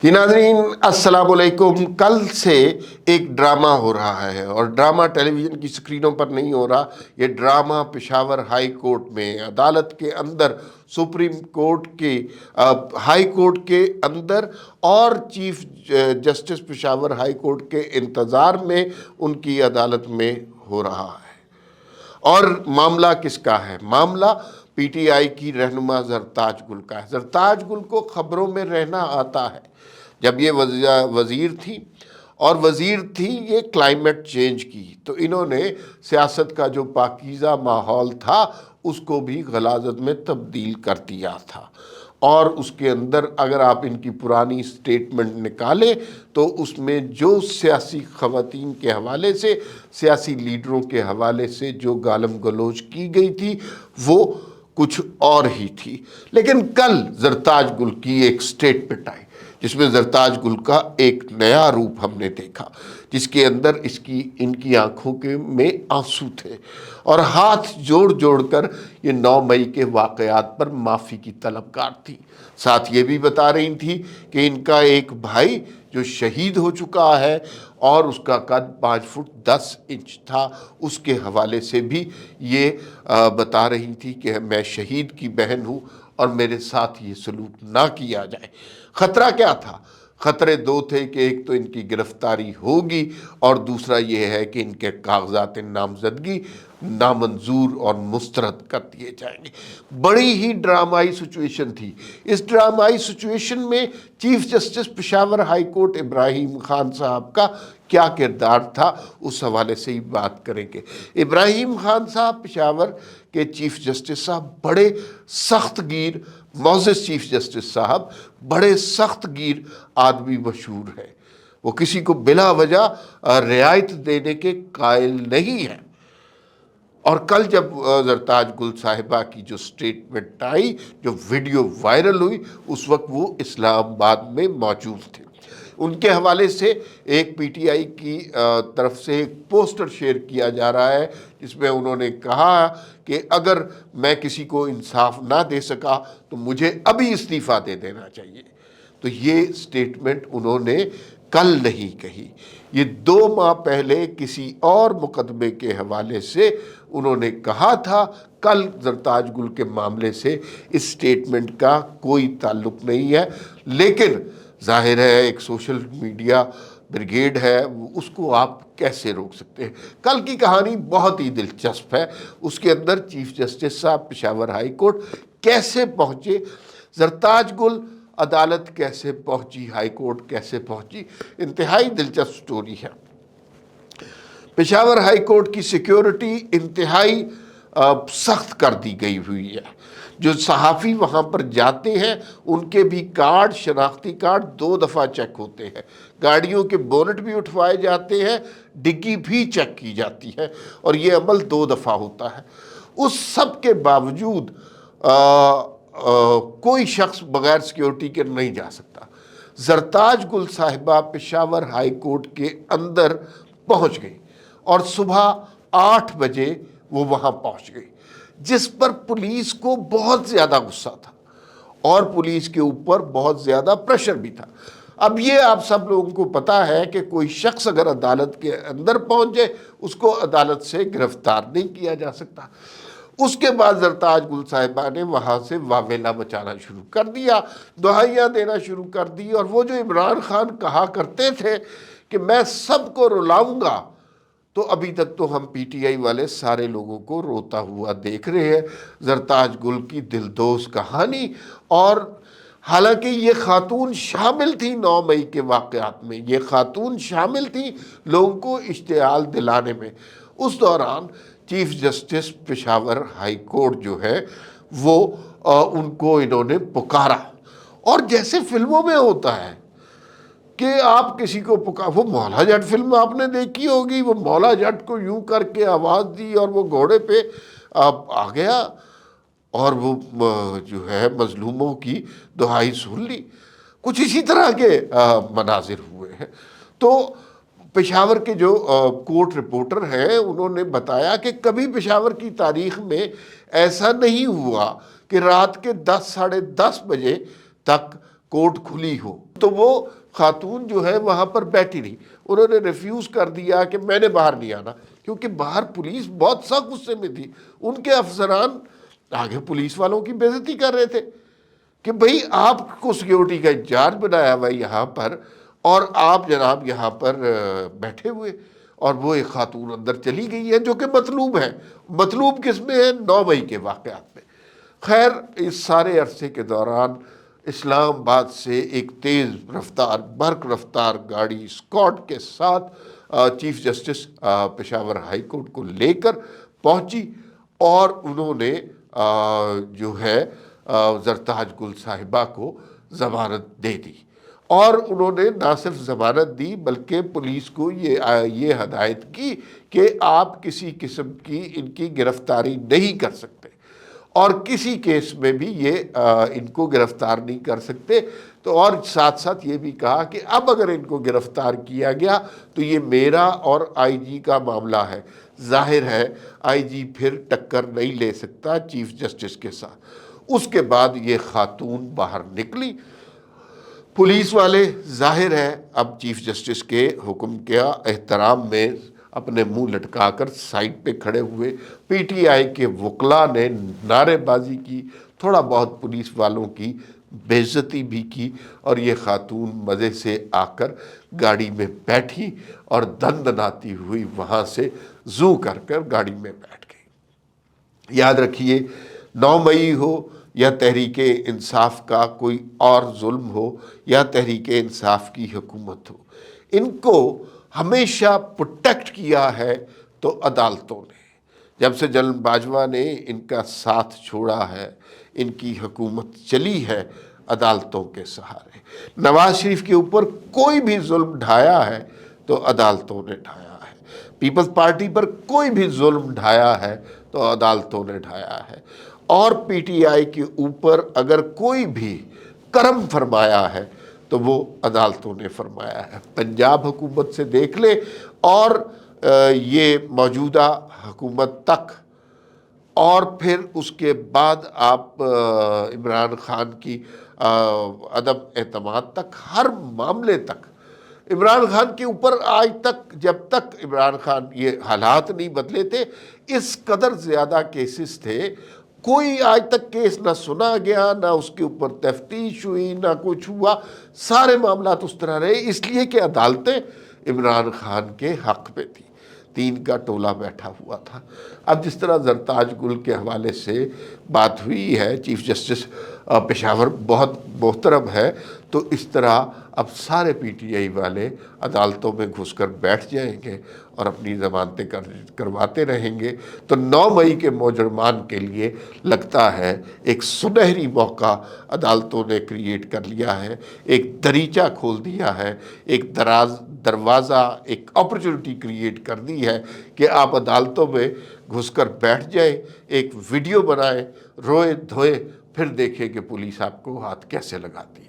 कि नाज़रीन अस्सलाम वालेकुम। कल से एक ड्रामा हो रहा है और ड्रामा टेलीविज़न की स्क्रीनों पर नहीं हो रहा। ये ड्रामा पेशावर हाई कोर्ट में अदालत के अंदर, सुप्रीम कोर्ट के हाई कोर्ट के अंदर और chief justice Peshawar high court के इंतज़ार में उनकी अदालत में हो रहा है। और मामला किसका है? मामला पीटीआई की रहनुमा ज़रताज गुल का है। ज़रताज गुल को ख़बरों में रहना आता है। जब ये वज़ीर थी और वज़ीर थी ये क्लाइमेट चेंज की, तो इन्होंने सियासत का जो पाकीज़ा माहौल था उसको भी गलाज़त में तब्दील कर दिया था। और उसके अंदर अगर आप इनकी पुरानी स्टेटमेंट निकालें तो उसमें जो सियासी ख़वातीन के हवाले से, सियासी लीडरों के हवाले से जो गालम गलोच की गई थी वो कुछ और ही थी। लेकिन कल ज़रताज गुल की एक स्टेटमेंट आई जिसमें ज़रताज गुल का एक नया रूप हमने देखा, जिसके अंदर इनकी आंखों के में आंसू थे और हाथ जोड़ जोड़ कर ये 9 मई के वाक़यात पर माफ़ी की तलबगार थी। साथ ये भी बता रही थी कि इनका एक भाई जो शहीद हो चुका है और उसका कद 5 फुट 10 इंच था, उसके हवाले से भी ये बता रही थी कि मैं शहीद की बहन हूँ और मेरे साथ ये सलूक ना किया जाए। ख़तरा क्या था? ख़तरे दो थे कि एक तो इनकी गिरफ्तारी होगी और दूसरा ये है कि इनके कागजात नामजदगी नामंजूर और मुस्तरद कर दिए जाएंगे। बड़ी ही ड्रामाई सिचुएशन थी। इस ड्रामाई सिचुएशन में chief justice Peshawar high court Ibrahim Khan साहब का क्या किरदार था, उस हवाले से ही बात करेंगे। इब्राहिम खान साहब पेशावर के चीफ जस्टिस साहब बड़े सख्त गिर, मोअज़्ज़ज़ चीफ जस्टिस साहब बड़े सख्त गिर आदमी मशहूर है। वो किसी को बिला वजह रियायत देने के कायल नहीं है। और कल जब ज़रताज गुल साहिबा की जो स्टेटमेंट आई, जो वीडियो वायरल हुई, उस वक्त वो इस्लामाबाद में मौजूद थे। उनके हवाले से एक पीटीआई की तरफ से एक पोस्टर शेयर किया जा रहा है जिसमें उन्होंने कहा कि अगर मैं किसी को इंसाफ ना दे सका तो मुझे अभी इस्तीफ़ा दे देना चाहिए। तो ये स्टेटमेंट उन्होंने कल नहीं कही, ये 2 माह पहले किसी और मुकदमे के हवाले से उन्होंने कहा था। कल ज़रताज गुल के मामले से इस स्टेटमेंट का कोई ताल्लुक़ नहीं है, लेकिन ज़ाहिर है एक सोशल मीडिया ब्रिगेड है, उसको आप कैसे रोक सकते हैं। कल की कहानी बहुत ही दिलचस्प है। उसके अंदर चीफ जस्टिस साहब पेशावर हाई कोर्ट कैसे पहुँचे, ज़रताज गुल अदालत कैसे पहुंची, हाई कोर्ट कैसे पहुंची, इंतहाई दिलचस्प स्टोरी है। पेशावर हाई कोर्ट की सिक्योरिटी इंतहाई सख्त कर दी गई हुई है। जो सहाफ़ी वहाँ पर जाते हैं उनके भी कार्ड, शनाख्ती कार्ड 2 दफ़ा चेक होते हैं। गाड़ियों के बोनट भी उठवाए जाते हैं, डिग्गी भी चेक की जाती है और ये अमल 2 दफ़ा होता है। उस सब के बावजूद कोई शख्स बग़ैर सिक्योरिटी के नहीं जा सकता। ज़रताज गुल साहिबा पेशावर हाई कोर्ट के अंदर पहुंच गई और सुबह 8 बजे वो वहां पहुंच गई, जिस पर पुलिस को बहुत ज़्यादा गुस्सा था और पुलिस के ऊपर बहुत ज़्यादा प्रेशर भी था। अब ये आप सब लोगों को पता है कि कोई शख्स अगर अदालत के अंदर पहुंच जाए उसको अदालत से गिरफ्तार नहीं किया जा सकता। उसके बाद ज़रताज गुल साहिबा ने वहाँ से वावेला मचाना शुरू कर दिया, दुहाइयाँ देना शुरू कर दी। और वो जो इमरान खान कहा करते थे कि मैं सबको रुलाऊंगा, तो अभी तक तो हम पीटीआई वाले सारे लोगों को रोता हुआ देख रहे हैं। ज़रताज गुल की दिलदोज़ कहानी, और हालांकि ये खातून शामिल थी 9 मई के वाक़यात में, ये खातून शामिल थी लोगों को इश्तियाल दिलाने में। उस दौरान chief justice Peshawar high court जो है वो उनको इन्होंने पुकारा, और जैसे फिल्मों में होता है कि आप किसी को पुकार, वो मौला जट फिल्म आपने देखी होगी, वो मौला जट को यूं करके आवाज़ दी और वो घोड़े पे आ गया और वो जो है मजलूमों की दुहाई सुन ली। कुछ इसी तरह के मनाजिर हुए हैं। तो पेशावर के जो कोर्ट रिपोर्टर हैं उन्होंने बताया कि कभी पेशावर की तारीख़ में ऐसा नहीं हुआ कि रात के 10 साढ़े 10 बजे तक कोर्ट खुली हो। تو وہ خاتون جو ہے وہاں پر بیٹھی رہی، انہوں نے ریفیوز کر دیا کہ میں نے باہر نہیں آنا، کیونکہ باہر پولیس بہت سخت غصے میں تھی، ان کے افسران آگے پولیس والوں کی بے عزتی کر رہے تھے کہ بھئی آپ کو سیکیورٹی کا انچارج بنایا ہوا یہاں پر، اور آپ جناب یہاں پر بیٹھے ہوئے، اور وہ ایک خاتون اندر چلی گئی ہے جو کہ مطلوب ہے۔ مطلوب کس میں ہے؟ 9 مئی کے واقعات میں۔ خیر، اس سارے عرصے کے دوران اسلام آباد سے ایک تیز رفتار برق رفتار گاڑی اسکاٹ کے ساتھ chief justice Peshawar high court کو لے کر پہنچی، اور انہوں نے جو ہے زرتاج گل صاحبہ کو ضمانت دے دی، اور انہوں نے نہ صرف ضمانت دی بلکہ پولیس کو یہ ہدایت کی کہ آپ کسی قسم کی ان کی گرفتاری نہیں کر سکتے، اور کسی کیس میں بھی یہ ان کو گرفتار نہیں کر سکتے۔ تو اور ساتھ ساتھ یہ بھی کہا کہ اب اگر ان کو گرفتار کیا گیا تو یہ میرا اور آئی جی کا معاملہ ہے، ظاہر ہے آئی جی پھر ٹکر نہیں لے سکتا چیف جسٹس کے ساتھ۔ اس کے بعد یہ خاتون باہر نکلی، پولیس والے ظاہر ہے اب چیف جسٹس کے حکم کیا احترام میں اپنے منہ لٹکا کر سائڈ پہ کھڑے ہوئے، پی ٹی آئی کے وکلاء نے نعرے بازی کی، تھوڑا بہت پولیس والوں کی بے عزتی بھی کی، اور یہ خاتون مزے سے آ کر گاڑی میں بیٹھی اور دندناتی ہوئی وہاں سے زو کر گاڑی میں بیٹھ گئی۔ یاد رکھیے، 9 مئی ہو یا تحریک انصاف کا کوئی اور ظلم ہو یا تحریک انصاف کی حکومت ہو، ان کو ہمیشہ پروٹیکٹ کیا ہے تو عدالتوں نے۔ جب سے جنرل باجوہ نے ان کا ساتھ چھوڑا ہے، ان کی حکومت چلی ہے عدالتوں کے سہارے۔ نواز شریف کے اوپر کوئی بھی ظلم ڈھایا ہے تو عدالتوں نے ڈھایا ہے، پیپلز پارٹی پر کوئی بھی ظلم ڈھایا ہے تو عدالتوں نے ڈھایا ہے، اور پی ٹی آئی کے اوپر اگر کوئی بھی کرم فرمایا ہے تو وہ عدالتوں نے فرمایا ہے۔ پنجاب حکومت سے دیکھ لے اور یہ موجودہ حکومت تک، اور پھر اس کے بعد آپ عمران خان کی عدم اعتماد تک، ہر معاملے تک عمران خان کے اوپر آج تک، جب تک عمران خان یہ حالات نہیں بدلے تھے، اس قدر زیادہ کیسز تھے، کوئی آج تک کیس نہ سنا گیا، نہ اس کے اوپر تفتیش ہوئی، نہ کچھ ہوا، سارے معاملات اس طرح رہے، اس لیے کہ عدالتیں عمران خان کے حق پہ تھی، 3 کا ٹولہ بیٹھا ہوا تھا۔ اب جس طرح زرتاج گل کے حوالے سے بات ہوئی ہے، چیف جسٹس پشاور بہت محترم ہے، تو اس طرح اب سارے پی ٹی آئی والے عدالتوں میں گھس کر بیٹھ جائیں گے اور اپنی ضمانتیں کرواتے رہیں گے۔ تو 9 مئی کے مجرمان کے لیے لگتا ہے ایک سنہری موقع عدالتوں نے کریٹ کر لیا ہے، ایک دریچہ کھول دیا ہے، ایک دروازہ، ایک اپرچونٹی کریٹ کر دی ہے کہ آپ عدالتوں میں گھس کر بیٹھ جائیں، ایک ویڈیو بنائیں، روئے دھوئے، پھر دیکھیں کہ پولیس آپ کو ہاتھ کیسے لگاتی ہے۔